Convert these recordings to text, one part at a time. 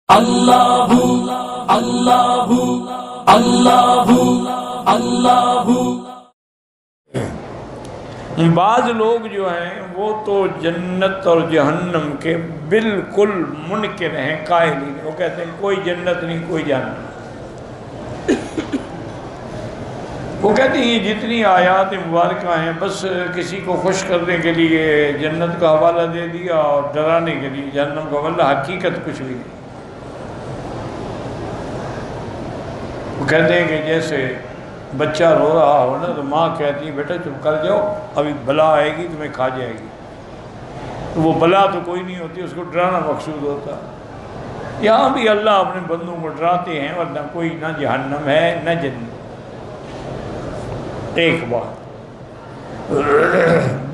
اللہ اللہ اللہ اللہ۔ بعض لوگ جو ہیں وہ تو جنت اور جہنم کے بالکل منکر ہیں، قائل ہی نہیں۔ وہ کہتے ہیں کوئی جنت نہیں کوئی جہنم۔ وہ کہتے ہیں یہ جتنی آیات مبارکہ ہیں بس کسی کو خوش کرنے کے لیے جنت کا حوالہ دے دیا اور ڈرانے کے لیے جہنم کا، واللہ حقیقت کچھ بھی نہیں۔ وہ کہتے ہیں کہ جیسے بچہ رو رہا ہو نا تو ماں کہتی ہے بیٹا چپ کر جاؤ، ابھی بلا آئے گی تمہیں کھا جائے گی۔ تو وہ بلا تو کوئی نہیں ہوتی، اس کو ڈرانا مقصود ہوتا ہے۔ یہاں بھی اللہ اپنے بندوں کو ڈراتے ہیں، ورنہ کوئی نہ جہنم ہے نہ جنت۔ ایک بات۔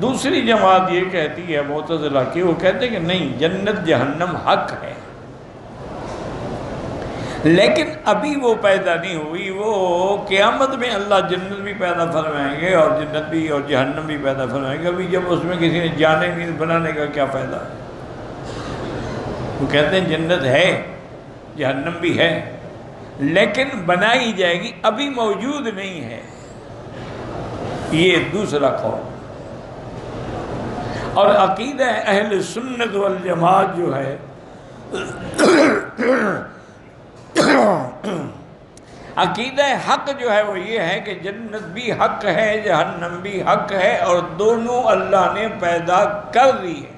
دوسری جماعت یہ کہتی ہے معتزلہ کی، وہ کہتے ہیں کہ نہیں، جنت جہنم حق ہے لیکن ابھی وہ پیدا نہیں ہوئی، وہ قیامت میں اللہ جنت بھی پیدا فرمائیں گے اور جنت بھی اور جہنم بھی پیدا فرمائیں گے۔ ابھی جب اس میں کسی نے جانے نہیں بنانے کا کیا فائدہ ہے؟ وہ کہتے ہیں جنت ہے جہنم بھی ہے لیکن بنائی جائے گی، ابھی موجود نہیں ہے۔ یہ دوسرا قول۔ اور عقیدہ اہل سنت والجماعت جو ہے عقیدہ حق جو ہے وہ یہ ہے کہ جنت بھی حق ہے جہنم بھی حق ہے اور دونوں اللہ نے پیدا کر دی ہے۔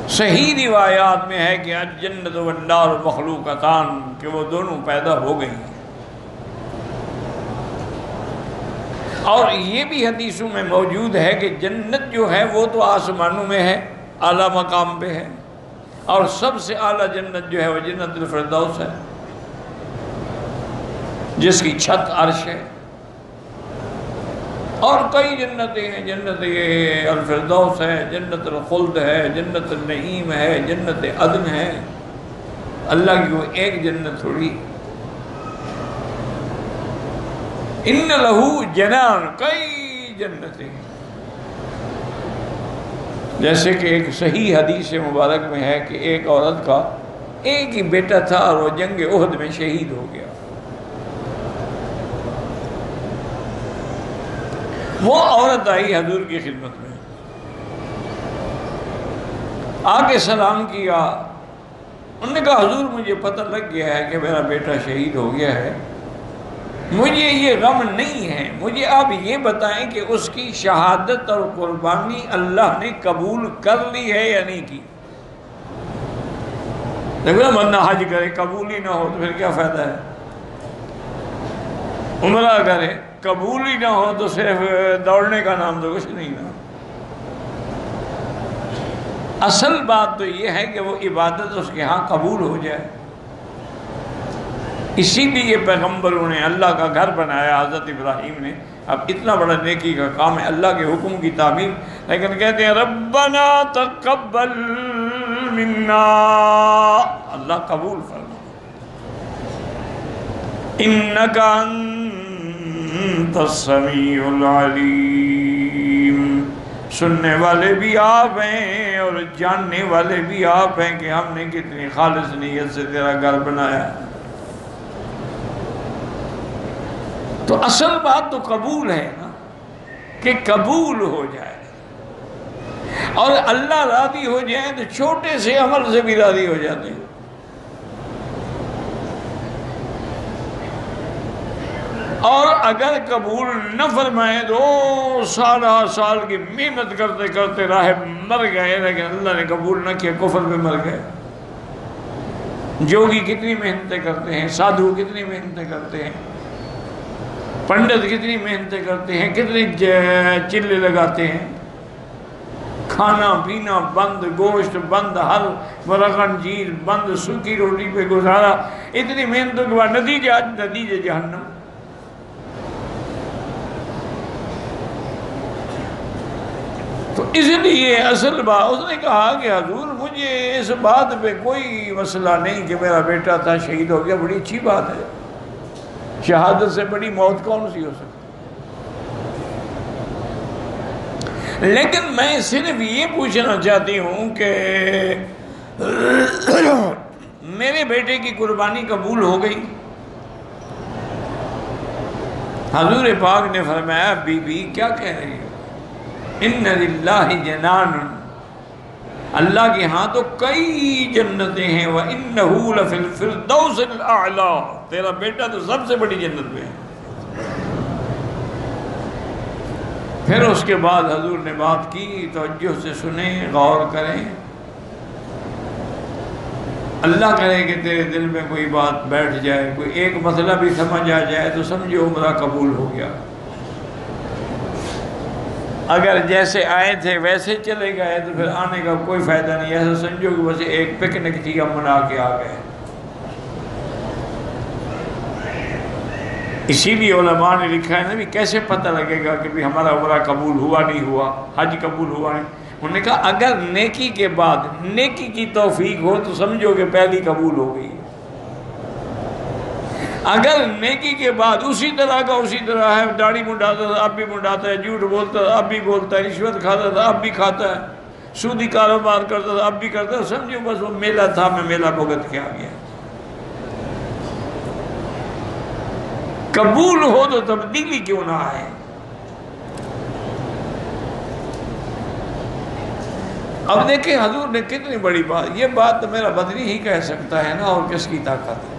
صحیح روایات میں ہے کہ الجنت والنار مخلوقتان، کہ وہ دونوں پیدا ہو گئی ہیں۔ اور یہ بھی حدیثوں میں موجود ہے کہ جنت جو ہے وہ تو آسمانوں میں ہے، اعلیٰ مقام پہ ہے، اور سب سے اعلیٰ جنت جو ہے وہ جنت الفردوس ہے جس کی چھت عرش ہے۔ اور کئی جنتیں ہیں، جنت الفردوس ہے، جنت الخلد ہے، جنت النعیم ہے، جنت عدن ہے۔ اللہ کی وہ ایک جنت تھوڑی۔ ان لہو جنان، کئی جنتیں، جیسے کہ ایک صحیح حدیث مبارک میں ہے کہ ایک عورت کا ایک ہی بیٹا تھا اور وہ جنگ احد میں شہید ہو گیا۔ وہ عورت آئی حضور کی خدمت میں، آ کے سلام کیا۔ انہوں نے کہا حضور مجھے پتہ لگ گیا ہے کہ میرا بیٹا شہید ہو گیا ہے، مجھے یہ غم نہیں ہے، مجھے آپ یہ بتائیں کہ اس کی شہادت اور قربانی اللہ نے قبول کر لی ہے یا نہیں کی؟ دیکھو بندہ حج کرے قبول ہی نہ ہو تو پھر کیا فائدہ ہے؟ عمرہ کرے قبول ہی نہ ہو تو صرف دوڑنے کا نام تو کچھ نہیں نا۔ اصل بات تو یہ ہے کہ وہ عبادت اس کے ہاں قبول ہو جائے۔ اسی لیے پیغمبروں نے اللہ کا گھر بنایا، حضرت ابراہیم نے۔ اب اتنا بڑا نیکی کا کام ہے اللہ کے حکم کی تعمیل، لیکن کہتے ہیں ربنا تقبل منا، اللہ قبول فرما، انک انت السمیع العلیم۔ سننے والے بھی آپ ہیں اور جاننے والے بھی آپ ہیں کہ ہم نے کتنی خالص نیت سے تیرا گھر بنایا۔ تو اصل بات تو قبول ہے نا، کہ قبول ہو جائے اور اللہ راضی ہو جائے تو چھوٹے سے عمل سے بھی راضی ہو جاتے ہیں۔ اور اگر قبول نہ فرمائے تو سال کی محنت کرتے کرتے راہ مر گئے لیکن اللہ نے قبول نہ کیا، کفر میں مر گئے۔ جوگی کتنی محنتیں کرتے ہیں، سادھو کتنی محنتیں کرتے ہیں، پنڈت کتنی محنتیں کرتے ہیں، کتنے چلے لگاتے ہیں، کھانا پینا بند، گوشت بند، ہر مرغن چیز بند، سوکھی روٹی پہ گزارا، اتنی محنتوں کے بعد نتیجہ جہنم۔ تو اس لیے اصل بات اس نے کہا کہ حضور مجھے اس بات پہ کوئی مسئلہ نہیں کہ میرا بیٹا تھا شہید ہو گیا، بڑی اچھی بات ہے، شہادت سے بڑی موت کون سی ہو سکتی؟ لیکن میں صرف یہ پوچھنا چاہتی ہوں کہ میرے بیٹے کی قربانی قبول ہو گئی؟ حضور پاک نے فرمایا بی بی کیا کہہ رہی ہو؟ ان للہ جنان، اللہ کے ہاں تو کئی جنتیں ہیں، وَإِنَّهُ لَفِي الْفِرْدَوْسِ الْأَعْلَىٰ، تیرا بیٹا تو سب سے بڑی جنت میں ہے۔ پھر اس کے بعد حضور نے بات کی، توجہ سے سنیں، غور کریں، اللہ کرے کہ تیرے دل میں کوئی بات بیٹھ جائے، کوئی ایک مسئلہ بھی سمجھ آ جائے تو سمجھو عمرہ قبول ہو گیا۔ اگر جیسے آئے تھے ویسے چلے گئے تو پھر آنے کا کوئی فائدہ نہیں، ایسا سمجھو کہ بس ایک پکنک تھی، ہم منا کے آ گئے۔ اسی لیے علماء نے لکھا ہے نا بھی کیسے پتہ لگے گا کہ بھی ہمارا عمرہ قبول ہوا نہیں ہوا، حج قبول ہوا نہیں؟ انہوں نے کہا اگر نیکی کے بعد نیکی کی توفیق ہو تو سمجھو کہ پہلی قبول ہو گئی، اگر نیکی کے بعد اسی طرح کا اسی طرح ہے، داڑھی منڈاتا تھا اب بھی منڈاتا ہے، جھوٹ بولتا تھا اب بھی بولتا ہے، رشوت کھاتا تھا اب بھی کھاتا ہے، سودی کاروبار کرتا تھا اب بھی کرتا ہے، سمجھو بس وہ میلہ تھا، میں میلہ بھگت کے آ گیا۔ قبول ہو تو تبدیلی کیوں نہ آئے؟ اب دیکھیں حضور نے کتنی بڑی بات، یہ بات تو میرا بدنی ہی کہہ سکتا ہے نا، اور کس کی طاقت ہے؟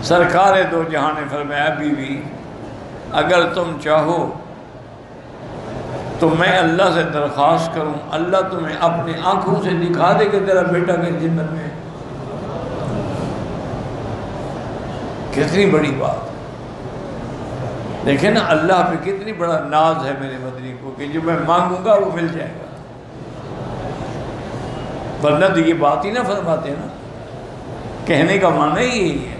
سرکار دو جہاں نے فرمایا بی بی اگر تم چاہو تو میں اللہ سے درخواست کروں، اللہ تمہیں اپنی آنکھوں سے دکھا دے کہ تیرا بیٹا کس جنت میں ہے۔ کتنی بڑی بات، دیکھیں نا اللہ پہ کتنی بڑا ناز ہے میرے مدنی کو کہ جو میں مانگوں گا وہ مل جائے گا، ورنہ تو یہ بات ہی نہ فرماتے نا، کہنے کا معنی ہی یہی ہے۔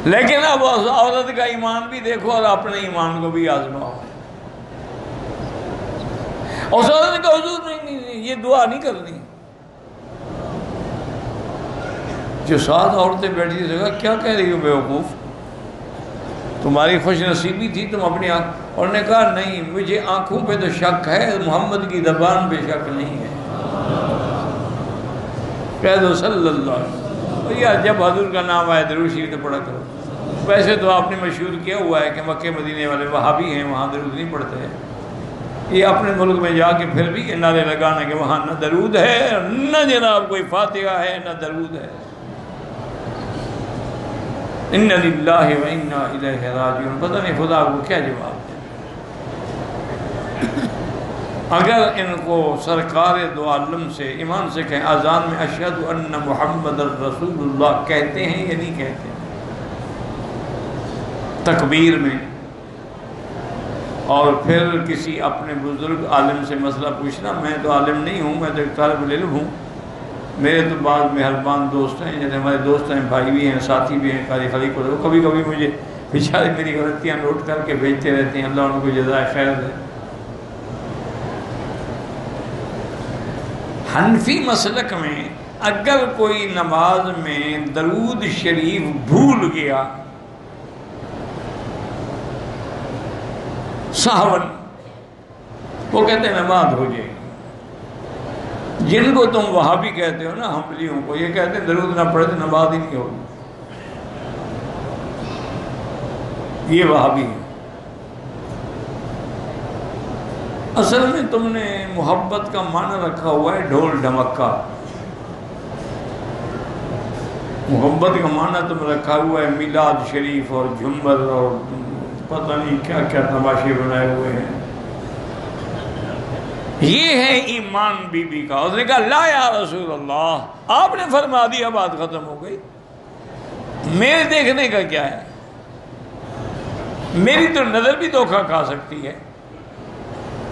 لیکن اب عورت کا ایمان بھی دیکھو اور اپنے ایمان کو بھی آزماؤ۔ اور عورت نے کہا حضور نہیں یہ دعا نہیں کرنی۔ جو ساتھ عورتیں بیٹھی تھی کہا کیا کہہ رہی ہو بیوقوف، تمہاری خوش نصیبی تھی تم اپنی آنکھ، اور نے کہا نہیں مجھے آنکھوں پہ تو شک ہے، محمد کی زبان پہ شک نہیں ہے۔ کہہ دو صلی اللہ علیہ وسلم، یار جب حضور کا نام آئے درود شریف تو پڑھا کرو۔ ویسے تو آپ نے مشہور کیا ہوا ہے کہ مکہ مدینے والے وہابی ہیں، وہاں درود نہیں پڑھتے ہیں، یہ اپنے ملک میں جا کے پھر بھی یہ نعرے لگانا کہ وہاں نہ درود ہے نہ جناب کوئی فاتحہ ہے نہ درود ہے۔ ان للہ و انا الیہ راجعون، پتہ نہیں خدا کو کیا جواب دے۔ اگر ان کو سرکار دو عالم سے ایمان سے کہیں، اذان میں اشہد ان محمد رسول اللہ کہتے ہیں یا نہیں کہتے ہیں، تکبیر میں، اور پھر کسی اپنے بزرگ عالم سے مسئلہ پوچھنا، میں تو عالم نہیں ہوں، میں تو ایک طالب علم ہوں، میرے تو بعض مہربان دوست ہیں، جیسے ہمارے دوست ہیں، بھائی بھی ہیں، ساتھی بھی ہیں، قاری خلیق کو کبھی کبھی مجھے بیچارے میری غلطیاں نوٹ کر کے بھیجتے رہتے ہیں، اللہ ان کو جزائے خیر دے۔ حنفی مسلک میں اگر کوئی نماز میں درود شریف بھول گیا سہون، وہ کہتے ہیں نماز ہو جائے گی۔ جن کو تم وہابی کہتے ہو نا، حنبلیوں کو، یہ کہتے ہیں درود نہ پڑھے تو نماز ہی نہیں ہوگی، یہ وہابی ہے۔ اصل میں تم نے محبت کا معنی رکھا ہوا ہے ڈھول ڈھمکا، محبت کا معنی تم رکھا ہوا ہے میلاد شریف اور جھمر اور پتہ نہیں کیا کیا تماشے بنائے ہوئے ہیں۔ یہ ہے ایمان بی بی کا۔ اس نے کہا لا یا رسول اللہ، آپ نے فرما دیا بات ختم ہو گئی، میرے دیکھنے کا کیا ہے، میری تو نظر بھی دھوکہ کھا سکتی ہے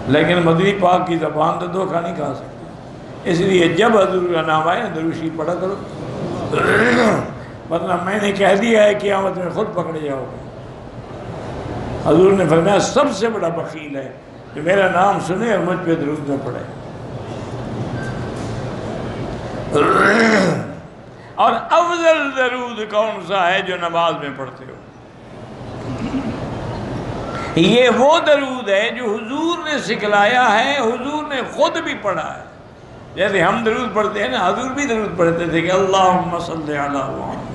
لیکن مدنی پاک کی زبان تو دھوکہ نہیں کھا سکتی، اس لیے جب حضور کا نام آئے درود شریف پڑھا کرو، ورنہ میں نے کہہ دیا ہے قیامت میں خود پکڑے جاؤ گے۔ حضور نے فرمایا سب سے بڑا بخیل ہے جو میرا نام سنے اور مجھ پہ درود نہ پڑھے۔ اور افضل درود کون سا ہے جو نماز میں پڑھتے ہو؟ یہ وہ درود ہے جو حضور نے سکھلایا ہے، حضور نے خود بھی پڑھا ہے۔ جیسے ہم درود پڑھتے ہیں نا، حضور بھی درود پڑھتے تھے کہ اللہم صلی علی محمد۔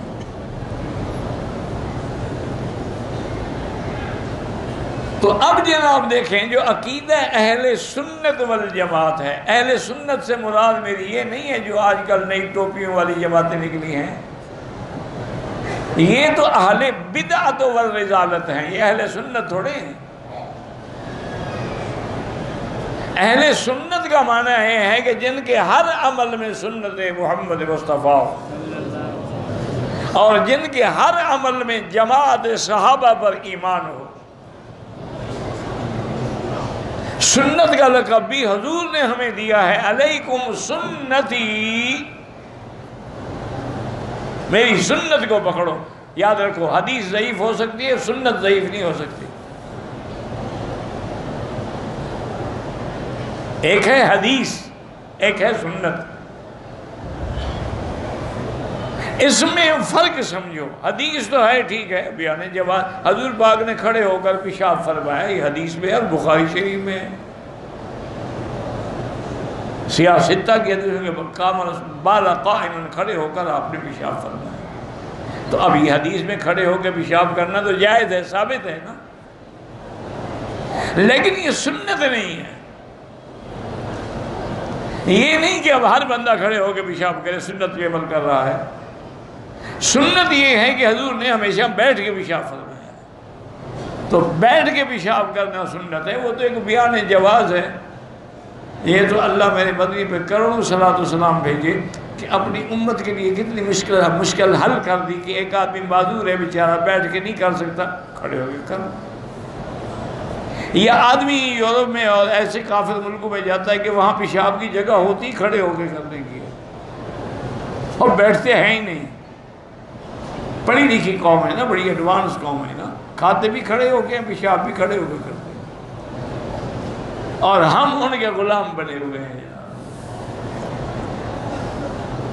تو اب جناب دیکھیں، جو عقیدہ اہل سنت والجماعت ہے، اہل سنت سے مراد میری یہ نہیں ہے جو آج کل نئی ٹوپیوں والی جماعتیں نکلی ہیں، یہ تو اہل بدعت والرذالت ہیں، یہ اہل سنت تھوڑے ہیں۔ اہل سنت کا معنی یہ ہے کہ جن کے ہر عمل میں سنت محمد مصطفیٰ، اور جن کے ہر عمل میں جماعت صحابہ پر ایمان ہو۔ سنت کا لقب بھی حضور نے ہمیں دیا ہے، علیکم سنتی، میری سنت کو پکڑو۔ یاد رکھو، حدیث ضعیف ہو سکتی ہے، سنت ضعیف نہیں ہو سکتی۔ ایک ہے حدیث، ایک ہے سنت، اس میں فرق سمجھو۔ حدیث تو ہے ٹھیک ہے، بیان جواز، حضور پاک نے کھڑے ہو کر پیشاب فرمایا، یہ حدیث میں ہے، بخاری شریف میں ہے۔ سیاہ ستہ کی حدیث میں قام بالا قائما، کھڑے ہو کر آپ نے پیشاب فرمایا۔ تو اب یہ حدیث میں کھڑے ہو کے پیشاب کرنا تو جائز ہے، ثابت ہے نا، لیکن یہ سنت نہیں ہے۔ یہ نہیں کہ اب ہر بندہ کھڑے ہو کے پیشاب کرے، سنت پہ عمل کر رہا ہے۔ سنت یہ ہے کہ حضور نے ہمیشہ بیٹھ کے پیشاب فرمایا، تو بیٹھ کے پیشاب کرنا سنت ہے، وہ تو ایک بیان جواز ہے۔ یہ تو اللہ میرے مدنی پہ کروڑوں صلاۃ و سلام بھیجے کہ اپنی امت کے لیے کتنی مشکل حل کر دی کہ ایک آدمی معذور ہے بیچارہ، بیٹھ کے نہیں کر سکتا، کھڑے ہو کے کر۔ یا آدمی یورپ میں اور ایسے کافر ملکوں میں جاتا ہے کہ وہاں پیشاب کی جگہ ہوتی کھڑے ہو کے کرنے کی، اور بیٹھتے ہیں ہی نہیں۔ پڑھی لکھی قوم ہے نا، بڑی ایڈوانس قوم ہے نا، کھاتے بھی کھڑے ہو کے، پیشاب بھی کھڑے ہو کے کرتے ہیں، اور ہم ان کے غلام بنے ہوئے ہیں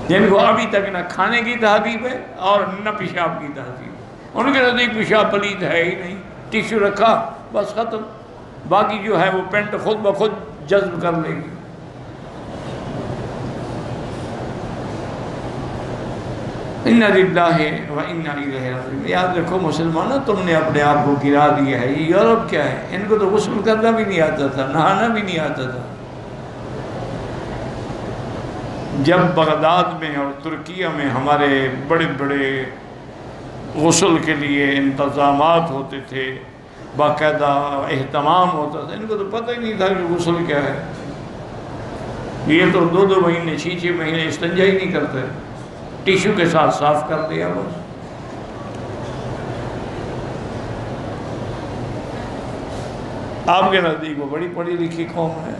جن کو ابھی تک نہ کھانے کی تہذیب ہے اور نہ پیشاب کی تہذیب۔ ان کے نزدیک پیشاب پلید ہے ہی نہیں، ٹیشو رکھا بس ختم، باقی جو ہے وہ پینٹ خود بخود جذب کر لے گی۔ اِنَّ لِلَّهِ وَإِنَّا إِلَيْهِ رَاجِعُونَ۔ یاد رکھو مسلمانوں، تم نے اپنے آپ کو گرا دیا ہے۔ یہ یورپ کیا ہے، ان کو تو غسل کرنا بھی نہیں آتا تھا، نہانا بھی نہیں آتا تھا۔ جب بغداد میں اور ترکیہ میں ہمارے بڑے بڑے غسل کے لیے انتظامات ہوتے تھے، باقاعدہ اہتمام ہوتا تھا، ان کو تو پتہ ہی نہیں تھا کہ غسل کیا ہے۔ یہ تو 2 مہینے 6 مہینے استنجا ہی نہیں کرتے، ٹیشو کے ساتھ صاف کر دیا بس۔ آپ کے نزدیک وہ بڑی پڑھی لکھی قوم ہے،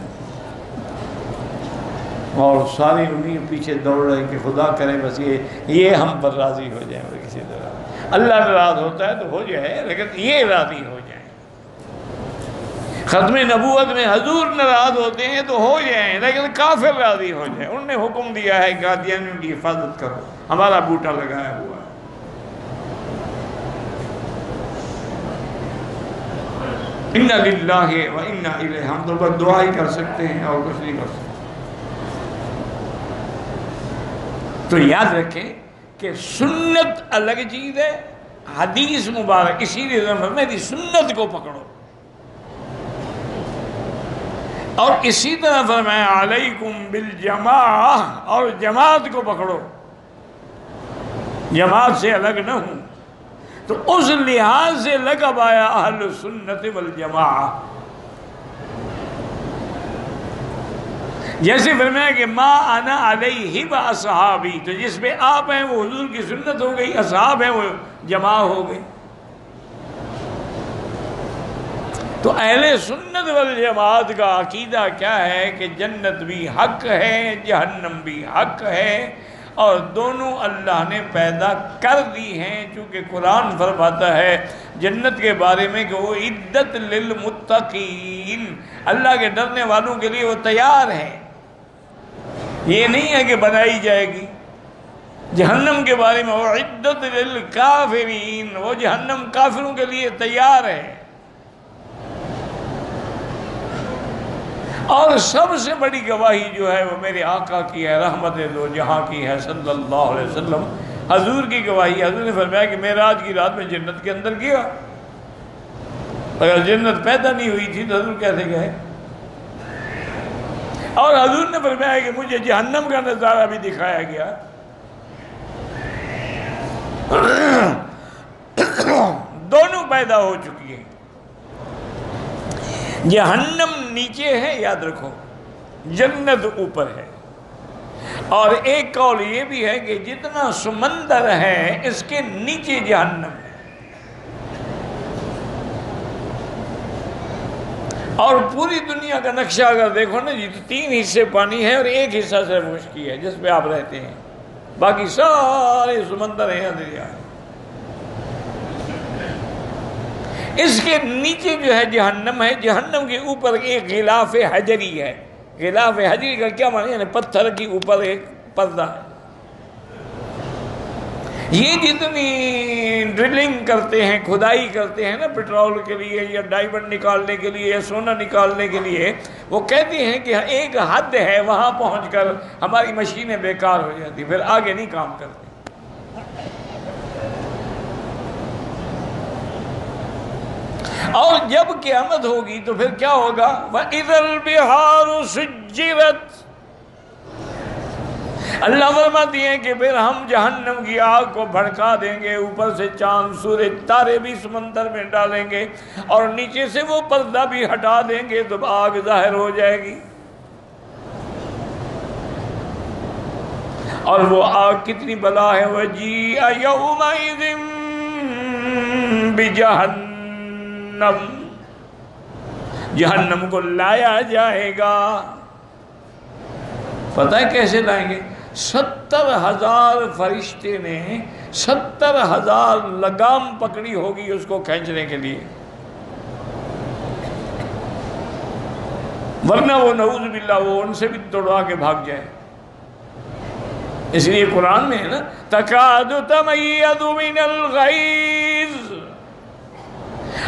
اور ساری انہیں پیچھے دوڑ رہے کہ خدا کرے بس یہ ہم پر راضی ہو جائیں، اور کسی طرح اللہ ناراض ہوتا ہے تو ہو جائے، لیکن یہ راضی ہو جائیں۔ ختم نبوت میں حضور ناراض ہوتے ہیں تو ہو جائیں، لیکن کافر راضی ہو جائیں۔ انہوں نے حکم دیا ہے کہ قادیانیوں کی حفاظت کرو، ہمارا بوٹا لگایا ہوا ہے۔ اِنَّ لِلَّهِ وَإِنَّا إِلَيْهِ، ہم تو بس دعا ہی کر سکتے ہیں اور کچھ نہیں کر سکتے۔ تو یاد رکھیں کہ سنت الگ چیز ہے، حدیث مبارک، اسی لیے میری سنت کو پکڑو، اور اسی طرح فرمایا علیکم بالجماعہ، اور جماعت کو پکڑو، جماعت سے الگ نہ ہوں۔ تو اس لحاظ سے لقب آیا اہل سنت والجماعہ۔ جیسے فرمایا کہ ما انا علیہ واصحابی، تو جس پہ آپ ہیں وہ حضور کی سنت ہو گئی، اصحاب ہیں وہ جماع ہو گئی۔ تو اہل سنت والجماعت کا عقیدہ کیا ہے کہ جنت بھی حق ہے، جہنم بھی حق ہے، اور دونوں اللہ نے پیدا کر دی ہیں، چونکہ قرآن فرماتا ہے جنت کے بارے میں کہ وہ عدت للمتقین، اللہ کے ڈرنے والوں کے لیے وہ تیار ہے، یہ نہیں ہے کہ بنائی جائے گی۔ جہنم کے بارے میں وہ عدت للکافرین، وہ جہنم کافروں کے لیے تیار ہے۔ اور سب سے بڑی گواہی جو ہے وہ میرے آقا کی ہے، رحمت دو جہاں کی ہے صلی اللہ علیہ وسلم، حضور کی گواہی۔ حضور نے فرمایا کہ معراج کی رات میں جنت کے اندر گیا، اگر جنت پیدا نہیں ہوئی تھی تو حضور کیسے گئے؟ اور حضور نے فرمایا کہ مجھے جہنم کا نظارہ بھی دکھایا گیا، دونوں پیدا ہو چکی ہیں۔ جہنم نیچے ہے، یاد رکھو، جنت اوپر ہے۔ اور ایک قول یہ بھی ہے کہ جتنا سمندر ہے اس کے نیچے جہنم ہے، اور پوری دنیا کا نقشہ اگر دیکھو نا جی تو 3 حصے پانی ہے اور 1 حصہ صرف خشکی ہے جس پہ آپ رہتے ہیں، باقی سارے سمندر ہیں، دریا ہے۔ اس کے نیچے جو ہے جہنم ہے، جہنم کے اوپر ایک غلاف حجری ہے۔ غلاف حجری کا کیا معنی ہے؟ یعنی پتھر کے اوپر ایک پردہ ہے۔ یہ جتنی ڈرلنگ کرتے ہیں، کھدائی کرتے ہیں نا پیٹرول کے لیے یا ڈائمنڈ نکالنے کے لیے یا سونا نکالنے کے لیے، وہ کہتے ہیں کہ ایک حد ہے، وہاں پہنچ کر ہماری مشینیں بیکار ہو جاتی، پھر آگے نہیں کام کرتی۔ اور جب قیامت ہوگی تو پھر کیا ہوگا؟ وَإِذَا الْبِحَارُ سُجِّرَتْ، اللہ فرماتی ہیں کہ پھر ہم جہنم کی آگ کو بھڑکا دیں گے، اوپر سے چاند سورج تارے بھی سمندر میں ڈالیں گے اور نیچے سے وہ پردہ بھی ہٹا دیں گے تو آگ ظاہر ہو جائے گی۔ اور وہ آگ کتنی بلا ہے، وَجِيءَ يَوْمَئِذٍ بِجَهَنَّمَ، جہنم کو لایا جائے گا۔ پتہ ہے کیسے لائیں گے؟ 70,000 فرشتے نے 70,000 لگام پکڑی ہوگی اس کو کھینچنے کے لیے، ورنہ وہ نعوذ باللہ وہ ان سے بھی دوڑا کے بھاگ جائے۔ اس لیے قرآن میں ہے نا تَكَادُ تَمَيَّزُ مِنَ الْغَيْظِ،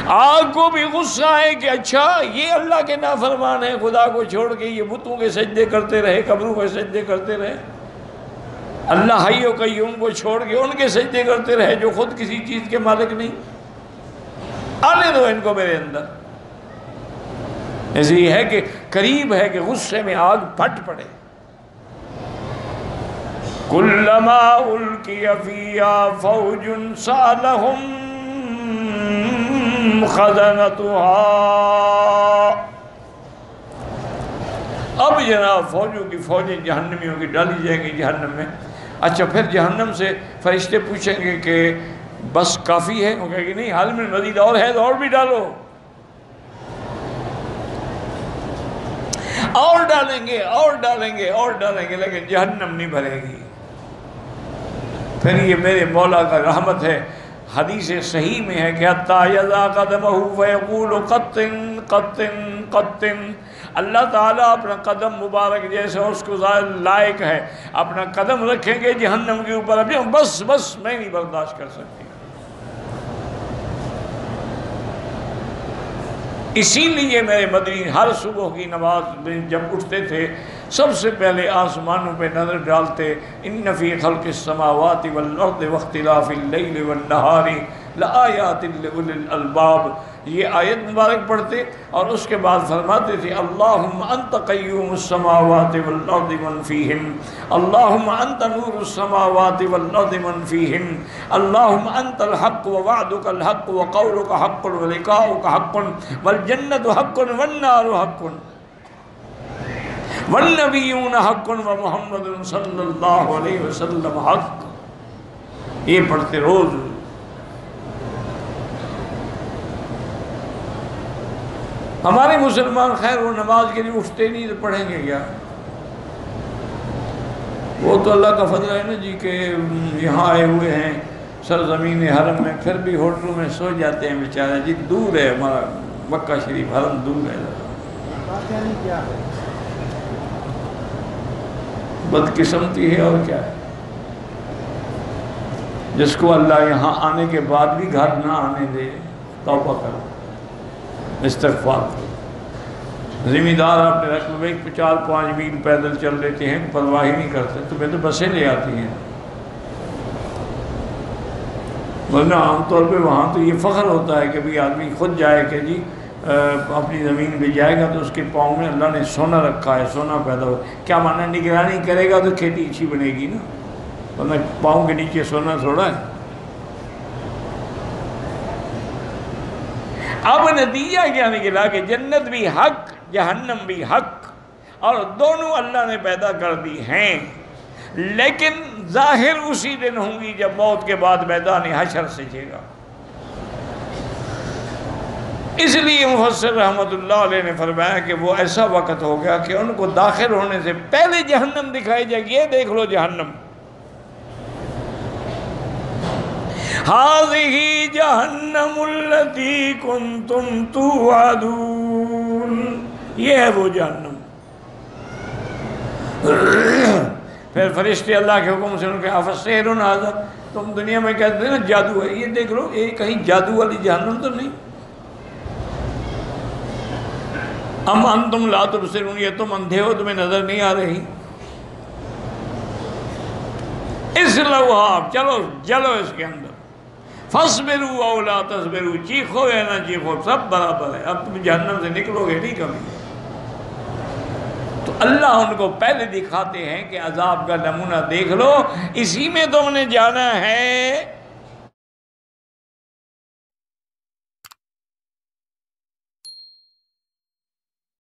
آگ کو بھی غصہ ہے کہ اچھا یہ اللہ کے نافرمان ہیں، خدا کو چھوڑ کے یہ بتوں کے سجدے کرتے رہے، قبروں کے سجدے کرتے رہے، اللہ حی و قیوم کو چھوڑ کے ان کے سجدے کرتے رہے جو خود کسی چیز کے مالک نہیں۔ آنے دو ان کو میرے اندر۔ اس لیے ہے کہ قریب ہے کہ غصے میں آگ پھٹ پڑے۔ کلما القی فیہا فوج سألہم خزنتها، اب جناب فوجوں کی فوجیں جہنمیوں کی ڈالی جائیں گی جہنم میں۔ اچھا پھر جہنم سے فرشتے پوچھیں گے کہ بس کافی ہے؟ وہ کہے گی نہیں، حال میں مزید اور ہے تو اور بھی ڈالو، اور ڈالیں گے اور ڈالیں گے اور ڈالیں گے، لیکن جہنم نہیں بھرے گی۔ پھر یہ میرے مولا کا رحمت ہے، حدیث صحیح میں ہے کہ حتیٰ یضع قدمہ فیقول قطن قطن قطن، اللہ تعالیٰ اپنا قدم مبارک جیسے اس کو لائق ہے اپنا قدم رکھیں گے جہنم کے اوپر، ابھی بس بس میں نہیں برداشت کر سکتی۔ اسی لیے میرے مدنی ہر صبح کی نماز میں جب اٹھتے تھے سب سے پہلے آسمانوں پہ نظر ڈالتے، ان فی خلق السماوات والارض واختلاف اللیل والنہار لآیات لأولی الالباب، یہ آیت مبارک پڑھتے اور اس کے بعد فرماتے تھے اللہم انت قیوم السماوات والارض من فیہن، اللہم انت نور السماوات والارض من فیہن، اللہم انت الحق ووعدک الحق وقولک حق ولقاؤک حق والجنت حق والنار حق والنبیون حق ومحمد صلی اللہ علیہ وسلم حق۔ یہ پڑھتے روز۔ ہمارے مسلمان خیر وہ نماز کے لیے اٹھتے نہیں تو پڑھیں گے کیا؟ وہ تو اللہ کا فضل ہے نا جی کہ یہاں آئے ہوئے ہیں سرزمین حرم میں، پھر بھی ہوٹلوں میں سو جاتے ہیں بیچارے جی، دور ہے ہمارا مکہ شریف، حرم دور ہے۔ بدقسمتی ہے اور کیا ہے، جس کو اللہ یہاں آنے کے بعد بھی گھر نہ آنے دے، توبہ کرو، استغفار کرو۔ زمیندار آپ نے رکھ بھائی 4-5 میل پیدل چل لیتے ہیں، پرواہ ہی نہیں کرتے، تمہیں تو بسیں لے آتی ہیں، ورنہ عام طور پہ وہاں تو یہ فخر ہوتا ہے کہ بھی آدمی خود جائے کہ جی اپنی زمین پہ جائے گا تو اس کے پاؤں میں اللہ نے سونا رکھا ہے، سونا پیدا ہو، کیا معنی نگرانی کرے گا تو کھیتی اچھی بنے گی نا، ورنہ پاؤں کے نیچے سونا تھوڑا ہے۔ اب نتیجہ کیا نکلا کہ جنت بھی حق، جہنم بھی حق، اور دونوں اللہ نے پیدا کر دی ہیں، لیکن ظاہر اسی دن ہوں گی جب موت کے بعد میدان حشر سجے گا۔ اس لیے مفسر رحمت اللہ علیہ نے فرمایا کہ وہ ایسا وقت ہو گیا کہ ان کو داخل ہونے سے پہلے جہنم دکھائی جائے گی، یہ دیکھ لو جہنم، هذه جہنم التي كنتم توعدون، یہ ہے وہ جہنم۔ پھر فرشتے اللہ کے حکم سے ان کے افسحر ھذا، تم دنیا میں کہتے ہیں نا جادو ہے، یہ دیکھ لو یہ کہیں جادو والی جہنم تو نہیں۔ ام انتم لا تبصرون، یہ تم اندھے ہو، تمہیں نظر نہیں آ رہی؟ اصلوها، چلو جلو اس کے اندر، فاصبروا او لا تصبروا، چیخو یا نہ چیخو سب برابر ہے، اب تم جہنم سے نکلو گے نہیں کبھی۔ تو اللہ ان کو پہلے دکھاتے ہیں کہ عذاب کا نمونہ دیکھ لو، اسی میں تم نے جانا ہے